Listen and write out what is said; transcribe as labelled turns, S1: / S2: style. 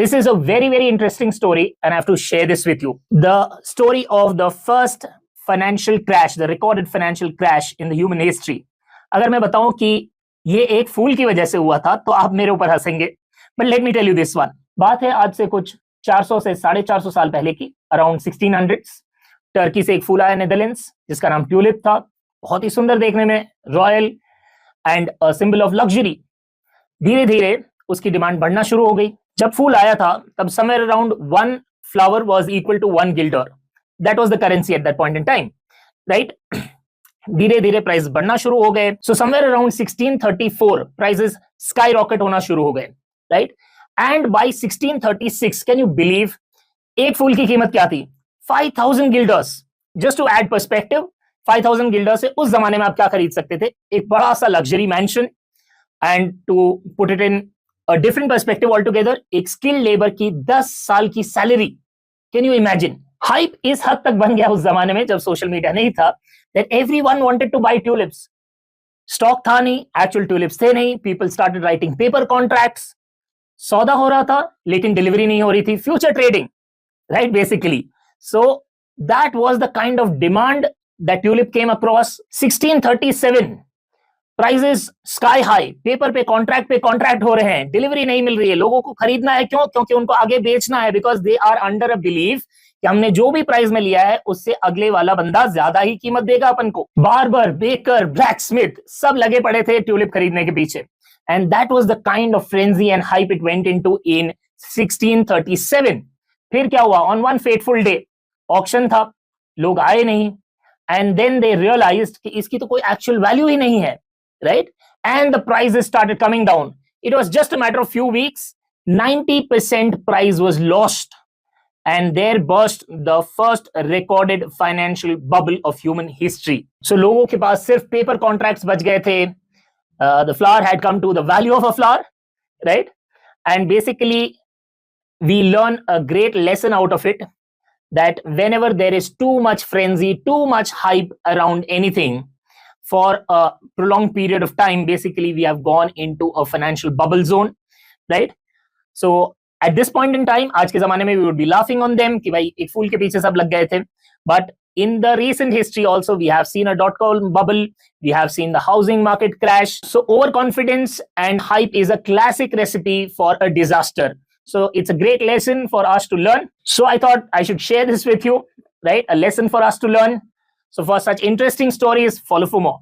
S1: This is a very, very interesting story, and I have to share this with you. The story of the first financial crash, the recorded financial crash in the human history. अगर मैं बताऊं कि ये एक फूल की वजह से हुआ था, तो आप मेरे ऊपर हंसेंगे, but let me tell you this one. बात है आज से कुछ 400 से 450 साल पहले की, अराउंड 1600s. टर्की से एक फूल आया नेदरलैंड्स, जिसका नाम ट्यूलिप था. बहुत ही सुंदर देखने में, royal and a symbol of luxury. धीरे धीरे उसकी डिमांड बढ़ना शुरू हो गई. जब फूल आया था, तब somewhere around 1 flower was equal to 1 guilder. That was the currency at that point in time, right. धीरे धीरे प्राइस बढ़ना शुरू हो गए. So somewhere around 1634 prices sky rocket होना शुरू हो गए, राइट. And by 1636, can you believe, एक फूल की कीमत क्या थी? 5000 guilders. Just to add perspective, 5000 guilder से उस जमाने में आप क्या खरीद सकते थे? एक बड़ा सा luxury mansion. And to put it in a different perspective all together, एक स्किल्ड लेबर की 10 साल की salary. Can you imagine? Hype इस हद तक बन गया उस जमाने में, जब सोशल मीडिया नहीं था, that everyone wanted to buy tulips. Stock था नहीं, एक्चुअल ट्यूलिप्स थे नहीं. People started writing paper contracts. सौदा हो रहा था लेकिन डिलीवरी नहीं हो रही थी. Future trading, right, basically. So that was the kind of demand that tulip came across. 1637 prices sky high. Paper पे कॉन्ट्रैक्ट हो रहे हैं, डिलीवरी नहीं मिल रही है. लोगों को खरीदना है, क्यों? क्योंकि उनको आगे बेचना है, because they are under a believe कि हमने जो भी प्राइस में लिया है उससे अगले वाला बंदा ज्यादा ही कीमत देगा अपन को. बार्बर, बेकर, ब्लैकस्मिथ सब लगे पड़े थे ट्यूलिप खरीदने के पीछे. And that was the kind of frenzy and hype it went into in 1637. फिर क्या हुआ? On one fateful day auction था, लोग आए नहीं. एंड देन दे रियलाइज्ड कि इसकी तो कोई एक्चुअल वैल्यू ही नहीं है, right. And the prices started coming down. It was just a matter of few weeks. 90% price was lost. And there burst the first recorded financial bubble of human history. So लोगों के पास सिर्फ paper contracts बच गए थे. The flower had come to the value of a flower, right? And basically we learn a great lesson out of it, that whenever there is too much frenzy, too much hype around anything for a prolonged period of time, basically we have gone into a financial bubble zone, right? So at this point in time, आज के जमाने में we would be laughing on them कि भाई एक फूल के पीछे सब लग गए थे. But in the recent history also, we have seen a dot-com bubble, we have seen the housing market crash. So overconfidence and hype is a classic recipe for a disaster. So it's a great lesson for us to learn. So I thought I should share this with you, right? A lesson for us to learn. So for such interesting stories, follow for more.